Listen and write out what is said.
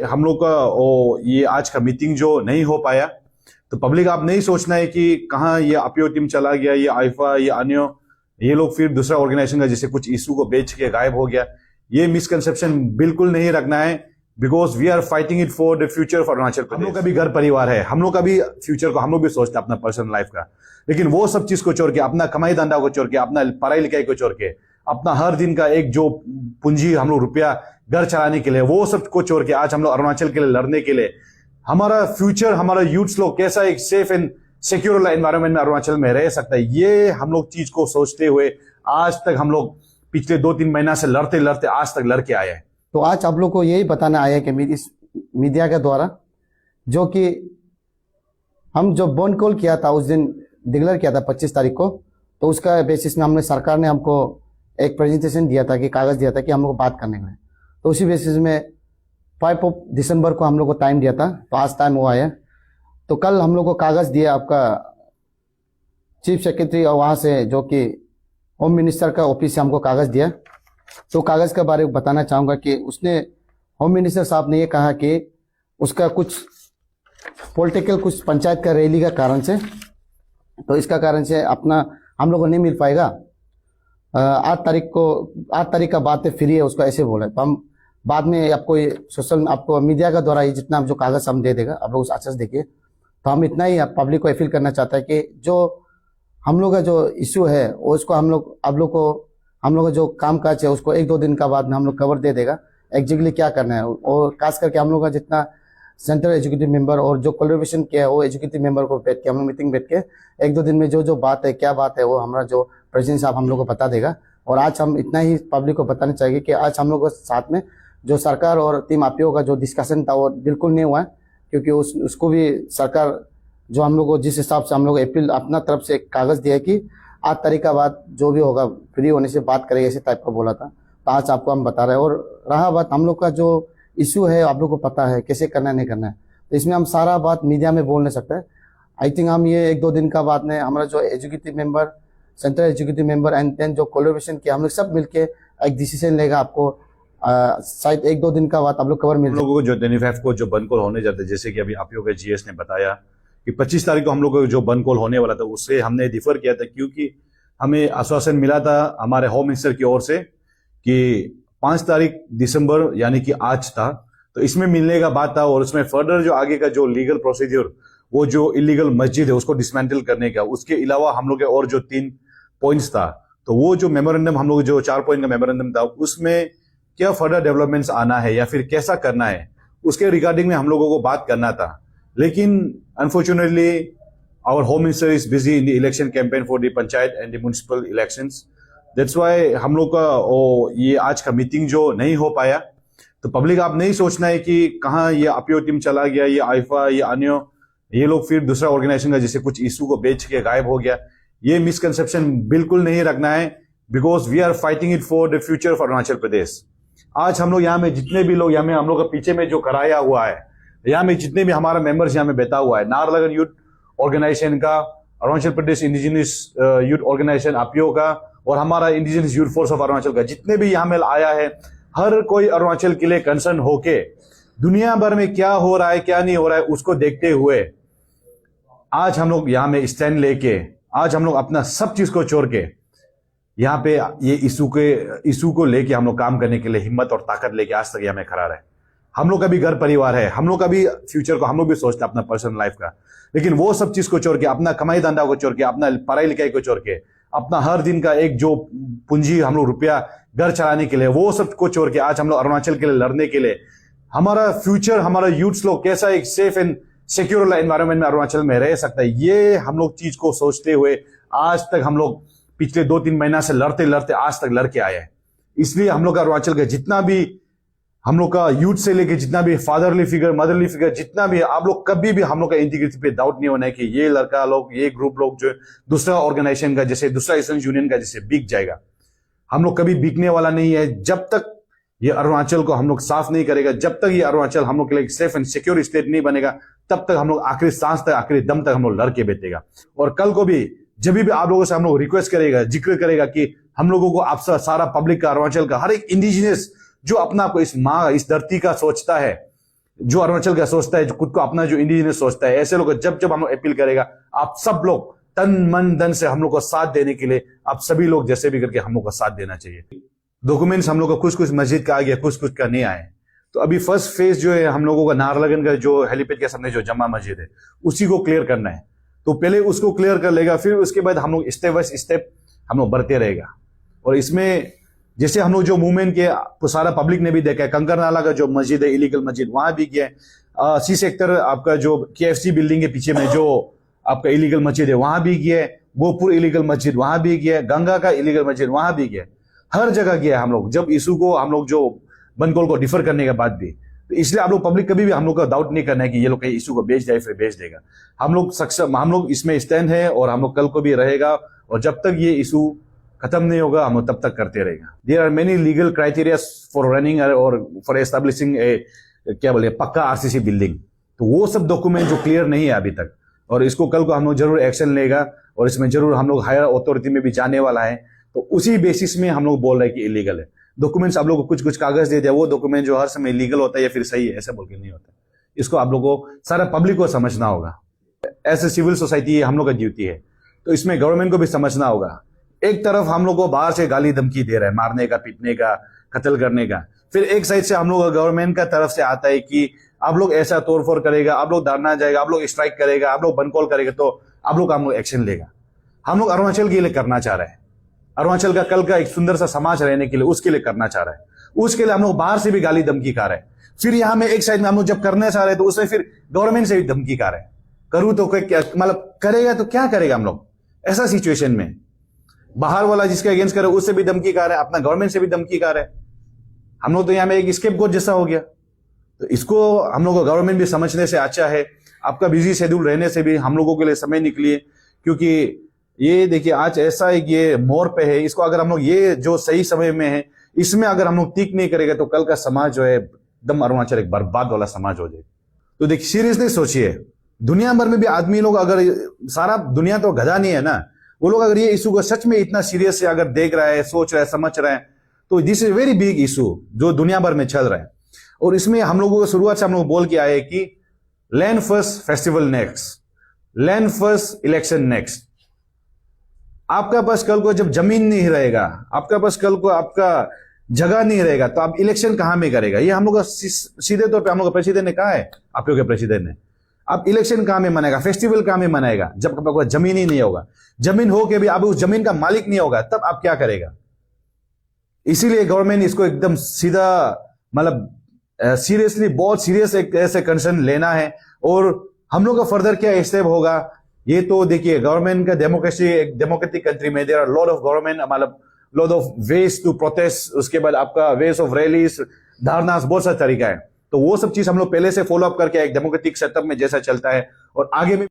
हम लोग का ये आज का मीटिंग जो नहीं हो पाया, तो पब्लिक आप नहीं सोचना है कि कहाँ ये अपीओ टीम चला गया, ये आईफा, ये अन्य, ये लोग फिर दूसरा ऑर्गेनाइजेशन का जैसे कुछ इशू को बेच के गायब हो गया। ये मिसकंसेप्शन बिल्कुल नहीं रखना है, because we are fighting it for the future of Arunachal Pradesh. हम लोग का भी घर परिवार है, हम लोग का भी फ्यूचर को हम लोग भी सोचते हैं अपना पर्सनल लाइफ का, लेकिन वो सब चीज को छोड़ के, अपना कमाई धंधा को छोड़ के, अपना पढ़ाई लिखाई को छोड़ के, अपना हर दिन का एक जो पूंजी हम लोग रुपया घर चलाने के लिए, वो सब को छोड़ के आज हम लोग अरुणाचल के लिए लड़ने के लिए, हमारा फ्यूचर, हमारा यूथ्स लोग कैसा एक सेफ एंड सिक्योर एनवायरनमेंट में अरुणाचल में रह सकता है, ये हम लोग चीज को सोचते हुए आज तक हम लोग पिछले 2-3 महीना से लड़ते लड़ते आज तक लड़के आए हैं। तो आज आप लोग को यही बताना आया है कि इस मीडिया के द्वारा जो कि हम जो बॉन्ड कॉल किया था उस दिन डिक्लेयर किया था 25 तारीख को, तो उसका बेसिस में हमने सरकार ने हमको एक प्रेजेंटेशन दिया था कि कागज दिया था कि हम लोग को बात करने के लिए, तो उसी बेसिस में 5 दिसंबर को हम लोग को टाइम दिया था, तो आज टाइम हुआ है। तो कल हम लोग को कागज दिया आपका चीफ सेक्रेटरी और वहाँ से जो कि होम मिनिस्टर का ऑफिस से हमको कागज दिया। तो कागज के बारे में बताना चाहूँगा कि उसने होम मिनिस्टर साहब ने ये कहा कि उसका कुछ पॉलिटिकल कुछ पंचायत का रैली का कारण से, तो इसका कारण से अपना हम लोग को नहीं मिल पाएगा। 8 तारीख का बात है, फ्री है, उसको ऐसे बोला। तो हम बाद में आपको मीडिया का द्वारा जितना जो कागज हम दे देगा आप लोग उस अच्छे से देखिए। तो हम इतना ही पब्लिक को अपील करना चाहता है कि जो हम लोग का जो इशू है वो उसको हम लोग का जो काम काज है उसको 1-2 दिन का बाद में हम लोग कवर दे देगा एग्जैक्टली क्या करना है। और खास करके हम लोग का जितना सेंट्रल एजुकेटिव मेंबर और जो कोलैबोरेशन किया है वो एजुकेटिव मेंबर को बैठ के हम लोग मीटिंग बैठ के 1-2 दिन में जो बात है क्या बात है वो हमारा जो प्रेसिडेंट साहब हम लोग को बता देगा। और आज हम इतना ही पब्लिक को बताना चाहिए कि आज हम लोग के साथ में जो सरकार और टीम आपियो का जो डिस्कशन था वो बिल्कुल नहीं हुआ है, क्योंकि उसको भी सरकार जो हम लोग को जिस हिसाब से हम लोग अपील अपना तरफ से एक कागज दिया है कि 8 तारीख का बाद जो भी होगा फ्री होने से बात करेगा, ऐसे टाइप का बोला था। तो आज आपको हम बता रहे हैं। और रहा बात हम लोग का जो इशू है आप लोग को पता है कैसे करना है नहीं करना है, तो इसमें हम सारा बात मीडिया में बोल नहीं सकते। आई थिंक हम ये 1-2 दिन का बाद में हमारा जो educative member, central educative member and then जो कोलैबोरेशन किया हम लोग सब मिलके एक डिसीजन लेगा। आपको शायद 1-2 दिन का बाद आप लोग कवर मिल लोगों को जो NFF को जो बंद कॉल होने जाते, जैसे कि अभी आप लोगों के GS ने बताया कि 25 तारीख को हम लोग को जो बंद कॉल होने वाला था उससे हमने डिफर किया था, क्योंकि हमें आश्वासन मिला था हमारे होम मिनिस्टर की ओर से कि 5 तारीख दिसंबर यानी कि आज था, तो इसमें मिलने का बात था। और उसमें फर्दर जो आगे का जो लीगल प्रोसीजर, वो जो इलीगल मस्जिद है उसको डिसमेंटल करने का, उसके अलावा हम लोग के और जो 3 पॉइंट्स था, तो वो जो मेमोरेंडम हम लोग जो 4 पॉइंट का मेमोरेंडम था उसमें क्या फर्दर डेवलपमेंट्स आना है या फिर कैसा करना है उसके रिगार्डिंग में हम लोगों को बात करना था। लेकिन unfortunately our home minister is busy in the election campaign for the panchayat and the municipal elections, that's why हम लोग का ये आज का मीटिंग जो नहीं हो पाया। तो पब्लिक आप नहीं सोचना है कि कहाँ ये अपीओ टीम चला गया, ये आईफा, ये अन्य, ये लोग फिर दूसरा ऑर्गेनाइजेशन का जैसे कुछ इशू को बेच के गायब हो गया। ये मिसकंसेप्शन बिल्कुल नहीं रखना है, because we are fighting it for the future of Arunachal Pradesh. आज हम लोग यहाँ में जितने भी लोग यहाँ में हम लोग का पीछे में जो कराया हुआ है, यहाँ में जितने भी हमारा मेंबर्स यहाँ में बैठा हुआ है, नाहरलगुन यूथ ऑर्गेनाइजेशन का, Arunachal Pradesh indigenous youth organisation अपीओ का, और हमारा indigenous youth force of Arunachal का, जितने भी यहाँ में आया है, हर कोई अरुणाचल के लिए कंसर्न होके दुनिया भर में क्या हो रहा है क्या नहीं हो रहा है उसको देखते हुए आज हम लोग यहाँ में स्टैंड लेके, आज हम लोग अपना सब चीज को छोड़ के यहाँ पे ये इशू को लेके हम लोग काम करने के लिए हिम्मत और ताकत लेके आज तक यहाँ में खड़ा रहे। हम लोग का भी घर परिवार है, हम लोग का भी फ्यूचर को हम लोग भी सोचते हैं अपना पर्सनल लाइफ का, लेकिन वो सब चीज को छोड़ के, अपना कमाई धंधा को छोड़ के, अपना पढ़ाई लिखाई को छोड़ के, अपना हर दिन का एक जो पूंजी हम लोग रुपया घर चलाने के लिए, वो सब को छोड़ के आज हम लोग अरुणाचल के लिए लड़ने के लिए, हमारा फ्यूचर, हमारा यूथ्स लोग कैसा एक सेफ एंड सिक्योर एनवायरनमेंट में अरुणाचल में रह सकता है, ये हम लोग चीज को सोचते हुए आज तक हम लोग पिछले 2-3 महीना से लड़ते लड़ते आज तक लड़के आए हैं। इसलिए हम लोग का अरुणाचल का जितना भी हम लोग का यूथ से लेके जितना भी फादरली फिगर, मदरली फिगर, जितना भी आप लोग कभी भी हम लोग का इंटीग्रिटी पे डाउट नहीं होना है कि ये लड़का लोग, ये ग्रुप लोग जो दूसरा ऑर्गेनाइजेशन का जैसे दूसरा स्टूडेंट यूनियन का जैसे बिक जाएगा, हम लोग कभी बिकने वाला नहीं है। जब तक ये अरुणाचल को हम लोग साफ नहीं करेगा, जब तक ये अरुणाचल हम लोग के लिए सेफ एंड सिक्योर स्टेट नहीं बनेगा, तब तक हम लोग आखिरी सांस तक, आखिरी दम तक हम लोग लड़के बैठेगा। और कल को भी जब भी आप लोगों से हम लोग रिक्वेस्ट करेगा, जिक्र करेगा कि हम लोगों को आप सारा पब्लिक का, अरुणाचल का हर एक इंडिजिनियस जो अपना आपको इस माँ, इस धरती का सोचता है, जो अरुणाचल का सोचता है, जो खुद को अपना जो इंडिजिनस सोचता है, ऐसे लोग जब जब हम लोग अपील करेगा, आप सब लोग तन मन धन से हम लोग को साथ देने के लिए आप सभी लोग जैसे भी करके हम लोग को साथ देना चाहिए। डॉक्यूमेंट्स हम लोग को कुछ कुछ मस्जिद का आ गया, कुछ कुछ का नहीं आए। तो अभी फर्स्ट फेज जो है हम लोगों का नाहरलगुन का जो हेलीपैड के सामने जो जमा मस्जिद है उसी को क्लियर करना है। तो पहले उसको क्लियर कर लेगा, फिर उसके बाद हम लोग स्टेप बाय स्टेप हम लोग बढ़ते रहेगा। और इसमें जैसे हम लोग जो मूवमेंट किया तो सारा पब्लिक ने भी देखा है, कंकर नाला का जो मस्जिद है इलीगल मस्जिद वहां भी गया, सी सेक्टर आपका जो KFC बिल्डिंग के पीछे में जो आपका इलीगल मस्जिद है वहां भी गया, गोपुर इलीगल मस्जिद वहां भी गया, गंगा का इलीगल मस्जिद वहां भी गया, हर जगह गया हम लोग। जब इशू को हम लोग जो बनकोल को डिफर करने के बाद भी, तो इसलिए आप लोग पब्लिक कभी भी हम लोग का डाउट नहीं करना है कि ये लोग कहीं इशू को बेच जाए फिर बेच देगा। हम लोग सक्षम, हम लोग इसमें स्टैंड है और हम लोग कल को भी रहेगा, और जब तक ये इशू खत्म नहीं होगा हम लोग तब तक करते रहेगा। There are many legal criteria for running और फॉर एस्टेब्लिशिंग ए क्या बोले पक्का RCC बिल्डिंग, तो वो सब डॉक्यूमेंट जो क्लियर नहीं है अभी तक, और इसको कल को हम लोग जरूर एक्शन लेगा और इसमें जरूर हम लोग हायर अथॉरिटी में भी जाने वाला है। तो उसी बेसिस में हम लोग बोल रहे हैं कि इलीगल है। डॉक्यूमेंट्स आप लोग को कुछ कुछ कागज दे दिया, वो डॉक्यूमेंट जो हर समय लीगल होता है या फिर सही है ऐसा बोल के नहीं होता। इसको आप लोग को सारा पब्लिक को समझना होगा। ऐसे सिविल सोसाइटी हम लोग का ड्यूटी है, तो इसमें गवर्नमेंट को भी समझना होगा। एक तरफ हम लोग को बाहर से गाली धमकी दे रहा है, मारने का, पीटने का, कत्ल करने का, फिर एक साइड से हम लोग गवर्नमेंट का तरफ से आता है कि आप लोग ऐसा तोड़फोड़ करेगा, आप लोग धरना जाएगा, आप लोग स्ट्राइक करेगा, आप लोग बनकॉल करेगा तो आप लोग एक्शन लेगा। हम लोग अरुणाचल के लिए करना चाह रहे हैं, अरुणाचल का कल का एक सुंदर सा समाज रहने के लिए उसके लिए करना चाह रहे हैं। उसके लिए हम लोग बाहर से भी गाली धमकी खा रहे हैं, फिर यहाँ में एक साइड में हम लोग जब करना चाह रहे हैं तो उसमें फिर गवर्नमेंट से भी धमकी खा रहे हैं। करूँ तो क्या मतलब करेगा तो क्या करेगा हम लोग ऐसा सिचुएशन में? बाहर वाला जिसके अगेंस्ट करे उससे भी धमकी खा रहे हैं, अपना गवर्नमेंट से भी धमकी खा रहे हैं। हम लोग तो यहाँ में एक स्केपगोट जैसा हो गया। तो इसको हम लोग को गवर्नमेंट भी समझने से अच्छा है, आपका बिजी शेड्यूल रहने से भी हम लोगों के लिए समय निकलिए, क्योंकि ये देखिए आज ऐसा एक ये मोड़ पे है, इसको अगर हम लोग ये जो सही समय में है इसमें अगर हम लोग ठीक नहीं करेंगे तो कल का समाज जो है एकदम अरुणाचल एक बर्बाद वाला समाज हो जाएगा। तो देखिए सीरियसली सोचिए, दुनिया भर में भी आदमी लोग अगर सारा दुनिया तो गधा नहीं है ना, वो लोग अगर ये इशू को सच में इतना सीरियस से अगर देख रहा है, सोच रहा है, समझ रहा है, तो this is very big issue जो दुनिया भर में चल रहा है। और इसमें हम लोगों को शुरुआत से हम लोग बोल के आए कि land first, festival next, land first, election next. आपका पास कल को जब जमीन नहीं रहेगा, आपका पास कल को आपका जगह नहीं रहेगा, तो आप इलेक्शन कहां में करेगा? ये हम लोग सीधे तौर पे हम लोग का प्रेसिडेंट ने कहा है, आप लोग के प्रेसिडेंट ने, आप इलेक्शन कहां में मनाएगा, फेस्टिवल कहां में मनाएगा जब आपके पास जमीन ही नहीं होगा? जमीन हो के भी आप उस जमीन का मालिक नहीं होगा तब आप क्या करेगा? इसीलिए गवर्नमेंट इसको एकदम सीधा मतलब सीरियसली, बहुत सीरियस एक ऐसे कंसर्न लेना है। और हम लोग का फर्दर क्या स्टेप होगा ये तो देखिए, गवर्नमेंट का डेमोक्रेसी, एक डेमोक्रेटिक कंट्री में there are lot of government मतलब lot of ways to protest, उसके बाद आपका वेज ऑफ रैलीज, धरना, बहुत सा तरीका है। तो वो सब चीज हम लोग पहले से फॉलो अप करके एक डेमोक्रेटिक सेटअप में जैसा चलता है और आगे में